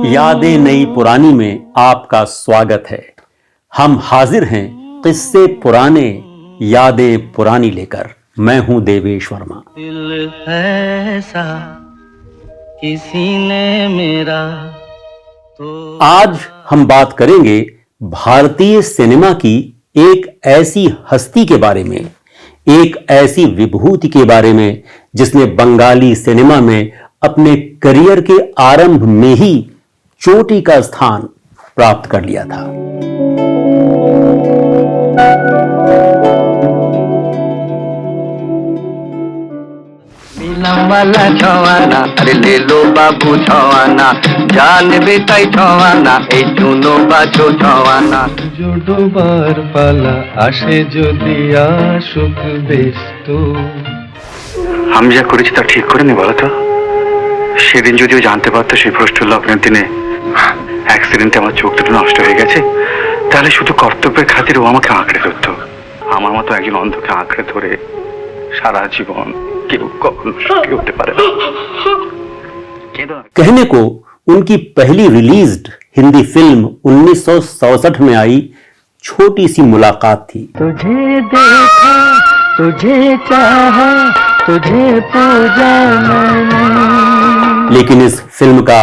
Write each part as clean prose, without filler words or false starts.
यादें नई पुरानी में आपका स्वागत है। हम हाजिर हैं किस्से पुराने यादें पुरानी लेकर। मैं हूं देवेश वर्मा। दिल ऐसा किसी ने मेरा तो आज हम बात करेंगे भारतीय सिनेमा की एक ऐसी हस्ती के बारे में, एक ऐसी विभूति के बारे में जिसने बंगाली सिनेमा में अपने करियर के आरंभ में ही चोटी का स्थान प्राप्त कर लिया था। वाला छवाना, अरे ले लो बाबू छवाना, जान बेटाई छवाना, ए चुनो बाछो छवाना। ডোবার পালা আসে যদি আসুক বেশ তো। আমি যা করেছি তা ঠিক করিনি বলো তো? সেদিন যদিও জানতে পারতো সেই প্রশ্ন লগ্নের দিনে অ্যাক্সিডেন্টে আমার চোখ দুটো নষ্ট হয়ে গেছে, তাহলে শুধু কর্তব্যের খাতিরে ও আমাকে আঁকড়ে ধরতো। আমার মতো একজন অন্ধকে আঁকড়ে ধরে সারা জীবন কেউ কখনো সুখী হতে পারে না। कहने को उनकी पहली रिलीज्ड हिंदी फिल्म 1967 में आई छोटी सी मुलाकात थी। तुझे देखा, तुझे चाहा, तुझे पूजा मैंने। लेकिन इस फिल्म का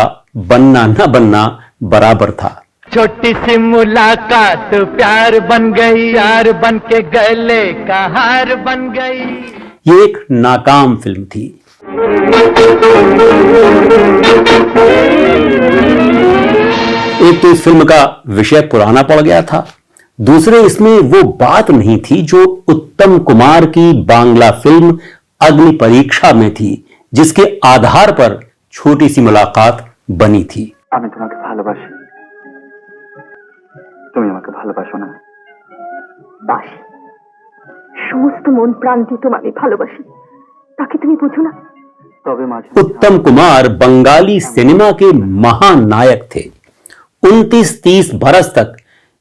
बनना न बनना बराबर था। छोटी सी मुलाकात प्यार बन गई, यार बन के गले का हार बन गई। ये एक नाकाम फिल्म थी। एक तो इस फिल्म का विषय पुराना पड़ गया था, दूसरे इसमें वो बात नहीं थी जो उत्तम कुमार की बांग्ला फिल्म अग्नि परीक्षा में थी, जिसके आधार पर छोटी सी मुलाकात बनी थी। আমি তোমাকে ভালোবাসি, তুমি আমাকে ভালোবাসো না? বাসি, সমস্ত মন প্রাণ দিয়ে তোমাকে ভালোবাসি, তাকে তুমি বুঝো না? তবে মাঝে उत्तम कुमार बंगाली सिनेमा के महानायक थे। 29-30 बरस तक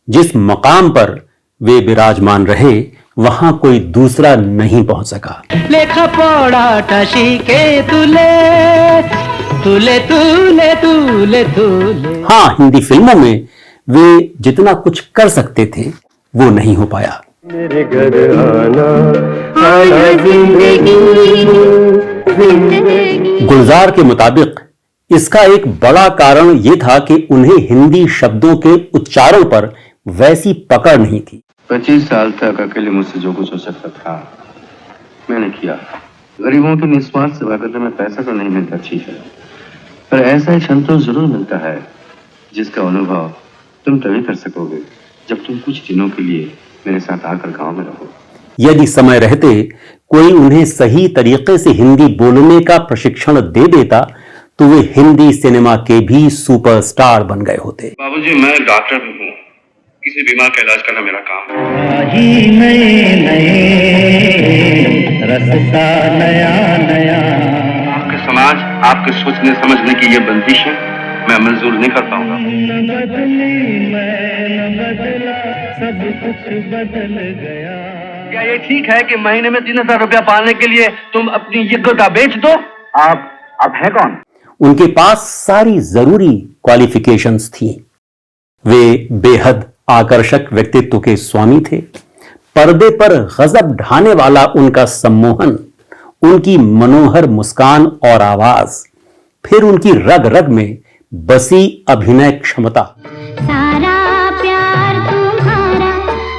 जिस मकाम पर वे विराजमान रहे, वहां कोई दूसरा नहीं पहुंच सका। लेखा पढ़ाटा शिखे तुले तुले तुले तुले तुले। हाँ, हिंदी फिल्मों में वे जितना कुछ कर सकते थे वो नहीं हो पाया। मेरे घर आना आना जिंदगी गुलजार के मुताबिक इसका एक बड़ा कारण ये था कि उन्हें हिंदी शब्दों के उच्चारण पर वैसी पकड़ नहीं थी। 25 साल तक अकेले मुझसे जो कुछ हो सकता था मैंने किया। गरीबों की निस्वार्थ सेवा करने में पैसा तो नहीं मिलता, ठीक है, पर ऐसा एक संतोष जरूर मिलता है जिसका अनुभव तुम तभी कर सकोगे जब तुम कुछ दिनों के लिए मेरे साथ आकर गांव में रहो। यदि समय रहते कोई उन्हें सही तरीके से हिंदी बोलने का प्रशिक्षण दे देता तो वे हिंदी सिनेमा के भी सुपरस्टार बन गए होते। बाबूजी, मैं डॉक्टर भी हूँ, किसी बीमार का इलाज करना मेरा काम है। नए नए रास्ता नया नया। आपके समाज, आपके सोचने समझने की ये बंदिश है, मैं मंजूर नहीं कर पाऊंगा। सब कुछ बदल गया। क्या ये ठीक है कि महीने में 3000 रुपया पाने के लिए तुम अपनी योग्यता बेच दो? आप है कौन? उनके पास सारी जरूरी क्वालिफिकेशंस थी। वे बेहद आकर्षक व्यक्तित्व के स्वामी थे। पर्दे पर गजब ढाने वाला उनका सम्मोहन, उनकी मनोहर मुस्कान और आवाज, फिर उनकी रग रग में बसी अभिनय क्षमता। सारा प्यार तुम्हारा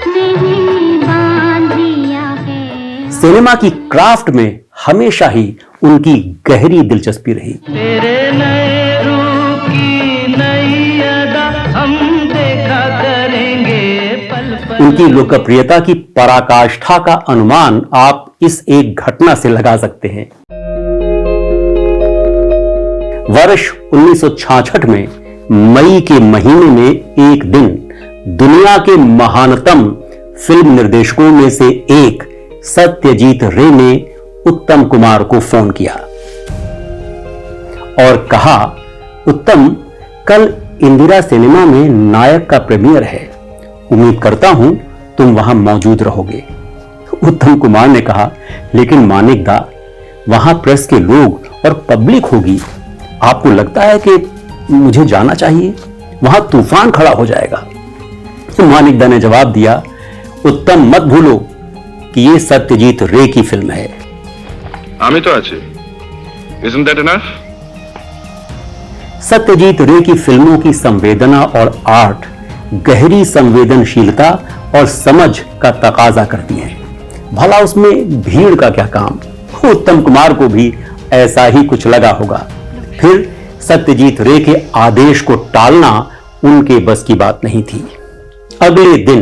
मैंने बांध दिया है। सिनेमा की क्राफ्ट में हमेशा ही उनकी गहरी दिलचस्पी रही। तेरे नए रूप की नई अदा हम देखा करेंगे पल पल। उनकी लोकप्रियता की पराकाष्ठा का अनुमान आप इस एक घटना से लगा सकते हैं। वर्ष 1966 में मई के महीने में एक दिन दुनिया के महानतम फिल्म निर्देशकों में से एक सत्यजीत रे ने उत्तम कुमार को फोन किया और कहा, उत्तम, कल इंदिरा सिनेमा में नायक का प्रीमियर है, उम्मीद करता हूं तुम वहां मौजूद रहोगे। उत्तम कुमार ने कहा, लेकिन मानिक दा, वहां प्रेस के लोग और पब्लिक होगी, आपको लगता है कि मुझे जाना चाहिए, वहां तूफान खड़ा हो जाएगा। मानिकदा ने जवाब दिया, उत्तम मत भूलो कि ये सत्यजीत रे की फिल्म है। আমি তো আছি। Isn't that enough? सत्यजीत रे की फिल्मों की संवेदना और आर्ट गहरी संवेदनशीलता और समझ का तकाजा करती है। भला उसमें भीड़ का क्या काम? उत्तम कुमार को भी ऐसा ही कुछ लगा होगा। फिर सत्यजीत रे के आदेश को टालना उनके बस की बात नहीं थी। अगले दिन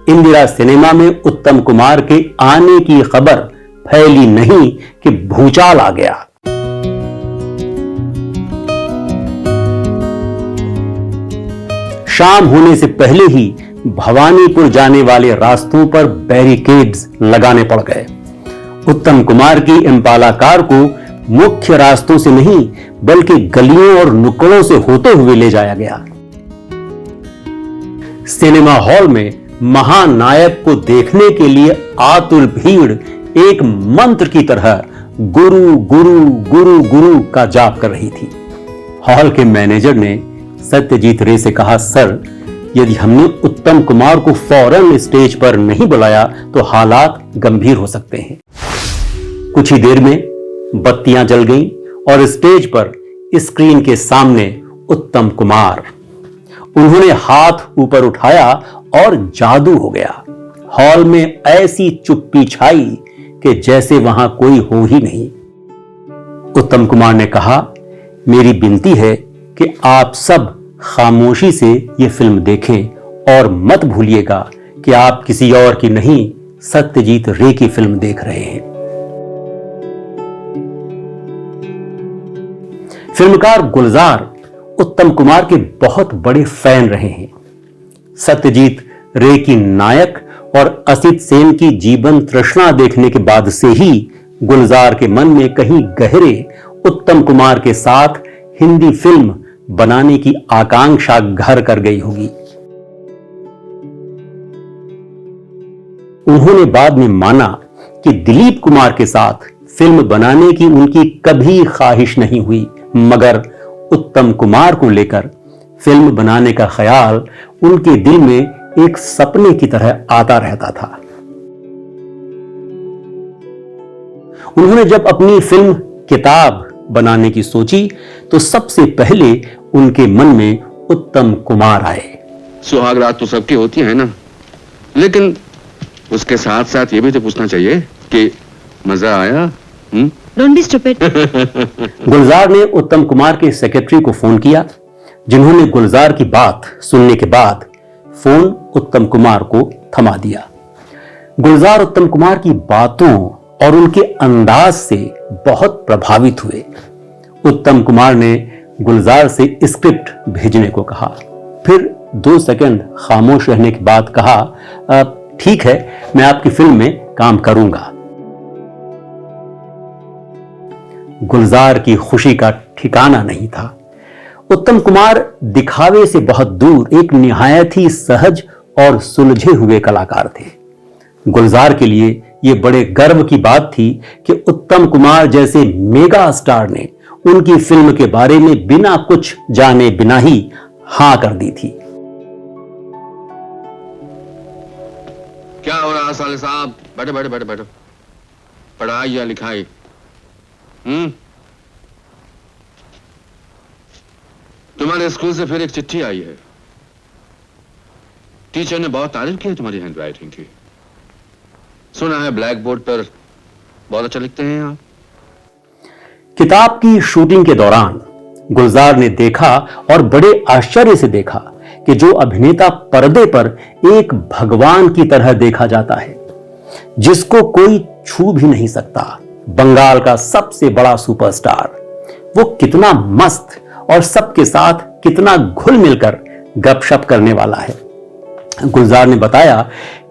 इंदिरा सिनेमा में उत्तम कुमार के आने की खबर फैली नहीं कि भूचाल आ गया। शाम होने से पहले ही भवानीपुर जाने वाले रास्तों पर बैरिकेड्स लगाने पड़ गए। उत्तम कुमार की इम्पाला कार को मुख्य रास्तों से नहीं बल्कि गलियों और नुक्कड़ों से होते हुए ले जाया गया। सिनेमा हॉल में महानायक को देखने के लिए आतुर भीड़ एक मंत्र की तरह गुरु गुरु गुरु गुरु का जाप कर रही थी। हॉल के मैनेजर ने सत्यजीत रे से कहा, सर, यदि हमने उत्तम कुमार को फौरन स्टेज पर नहीं बुलाया तो हालात गंभीर हो सकते हैं। कुछ ही देर में बत्तियां जल गईं और स्टेज पर स्क्रीन के सामने उत्तम कुमार। उन्होंने हाथ ऊपर उठाया और जादू हो गया। हॉल में ऐसी चुप्पी छाई कि जैसे वहां कोई हो ही नहीं। उत्तम कुमार ने कहा, मेरी विनती है कि आप सब खामोशी से ये फिल्म देखें और मत भूलिएगा कि आप किसी और की नहीं, सत्यजीत रे की फिल्म देख रहे हैं। फिल्मकार गुलजार उत्तम कुमार के बहुत बड़े फैन रहे हैं। सत्यजीत रे की नायक और असित सेन की जीवन तृष्णा देखने के बाद से ही गुलजार के मन में कहीं गहरे उत्तम कुमार के साथ हिंदी फिल्म बनाने की आकांक्षा घर कर गई होगी। उन्होंने बाद में माना कि दिलीप कुमार के साथ फिल्म बनाने की उनकी कभी ख्वाहिश नहीं हुई, मगर उत्तम कुमार को लेकर फिल्म बनाने का ख्याल उनके दिल में एक सपने की तरह आता रहता था। उन्होंने जब अपनी फिल्म किताब बनाने की सोची तो सबसे पहले उनके मन में उत्तम कुमार आए। सुहाग रात तो सबकी होती है ना, लेकिन उसके साथ साथ ये भी तो पूछना चाहिए कि मजा आया? Don't be stupid. गुलजार ने उत्तम कुमार के सेक्रेटरी को फोन किया, जिन्होंने गुलजार की बात सुनने के बाद फोन उत्तम कुमार को थमा दिया। गुलजार उत्तम कुमार की बातों और उनके अंदाज से बहुत प्रभावित हुए। उत्तम कुमार ने गुलजार से स्क्रिप्ट भेजने को कहा, फिर 2 सेकंड खामोश रहने के बाद कहा, ठीक है, मैं आपकी फिल्म में काम करूंगा। गुलजार की खुशी का ठिकाना नहीं था। उत्तम कुमार दिखावे से बहुत दूर एक निहायत ही सहज और सुलझे हुए कलाकार थे। गुलजार के लिए यह बड़े गर्व की बात थी कि उत्तम कुमार जैसे मेगा स्टार ने उनकी फिल्म के बारे में बिना कुछ जाने बिना ही हां कर दी थी। क्या हो रहा साले साहब? बैठो बैठो बैठो बैठो। पढ़ाई या लिखाई? तुम्हारे स्कूल से फिर एक चिट्ठी आई है। टीचर ने बहुत तारीफ की है तुम्हारी हैंडराइटिंग की। सुना है ब्लैक बोर्ड पर बहुत अच्छा लिखते हैं आप। किताब की शूटिंग के दौरान गुलजार ने देखा और बड़े आश्चर्य से देखा कि जो अभिनेता पर्दे पर एक भगवान की तरह देखा जाता है, जिसको कोई छू भी नहीं सकता, बंगाल का सबसे बड़ा सुपरस्टार, वो कितना मस्त और सबके साथ कितना घुल मिलकर गपशप करने वाला है। गुलजार ने बताया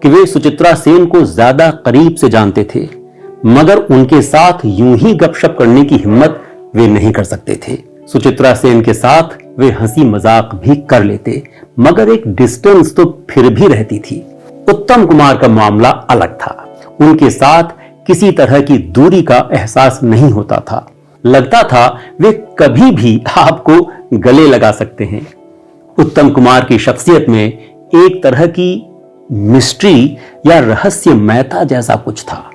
कि वे सुचित्रा सेन को ज्यादा करीब से जानते थे, मगर उनके साथ यूं ही गपशप करने की हिम्मत वे नहीं कर सकते थे। सुचित्रा सेन के साथ वे हंसी मजाक भी कर लेते, मगर एक डिस्टेंस तो फिर भी रहती थी। उत्तम कुमार का मामला अलग था। उनके साथ किसी तरह की दूरी का एहसास नहीं होता था। लगता था वे कभी भी आपको गले लगा सकते हैं। उत्तम कुमार की शख्सियत में एक तरह की मिस्ट्री या रहस्यमयता जैसा कुछ था,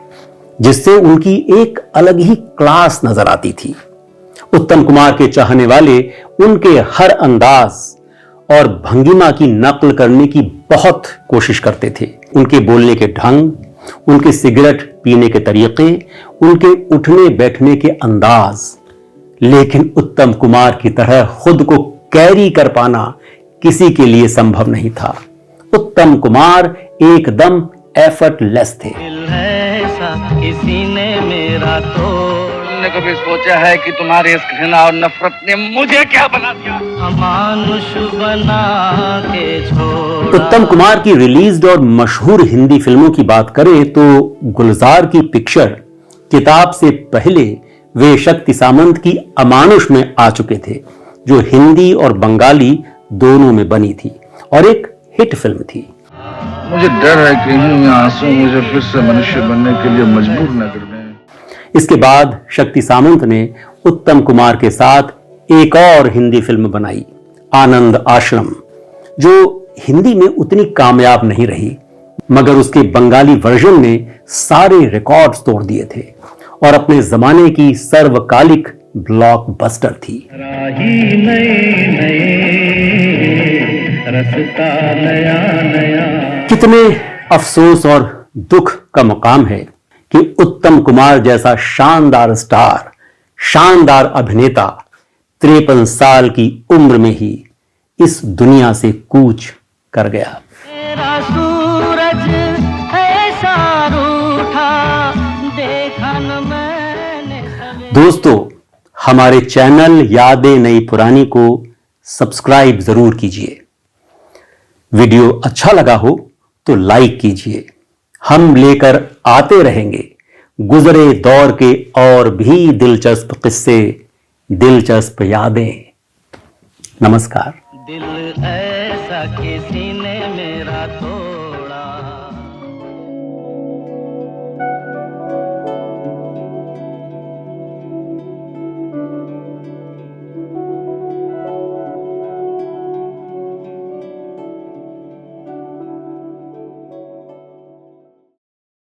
जिससे उनकी एक अलग ही क्लास नजर आती थी। उत्तम कुमार के चाहने वाले उनके हर अंदाज और भंगिमा की नकल करने की बहुत कोशिश करते थे। उनके बोलने के ढंग, उनके सिगरेट पीने के तरीके, उनके उठने बैठने के अंदाज। लेकिन उत्तम कुमार की तरह खुद को कैरी कर पाना किसी के लिए संभव नहीं था। उत्तम कुमार एकदम एफर्टलेस थे। किसी ने मेरा तुमने कभी सोचा है कि तुम्हारे इस घृणा और नफरत ने मुझे क्या बना दिया? अमानुष बना के छोड़ा। उत्तम कुमार की रिलीज्ड और मशहूर हिंदी फिल्मों की बात करें तो गुलजार की पिक्चर किताब से पहले वे शक्ति सामंत की अमानुष में आ चुके थे, जो हिंदी और बंगाली दोनों में बनी थी और एक हिट फिल्म थी। मुझे डर है कि ये आंसू मुझे फिर से मनुष्य बनने के लिए मजबूर न कर दें। इसके बाद शक्ति सामंत ने उत्तम कुमार के साथ एक और हिंदी फिल्म बनाई, आनंद आश्रम, जो हिंदी में उतनी कामयाब नहीं रही, मगर उसके बंगाली वर्जन ने सारे रिकॉर्ड्स तोड़ दिए थे और अपने जमाने की सर्वकालिक ब्लॉकबस्टर थी। कितने अफसोस और दुख का मुकाम है कि उत्तम कुमार जैसा शानदार स्टार, शानदार अभिनेता 53 साल की उम्र में ही इस दुनिया से कूच कर गया। तेरा सूरज ऐसा रूठा देखा न मैंने सवेरे। दोस्तों, हमारे चैनल यादें नई पुरानी को सब्सक्राइब जरूर कीजिए। वीडियो अच्छा लगा हो तो लाइक कीजिए। हम लेकर आते रहेंगे गुजरे दौर के और भी दिलचस्प किस्से, दिलचस्प यादें। नमस्कार। दिल ऐसा किसी ने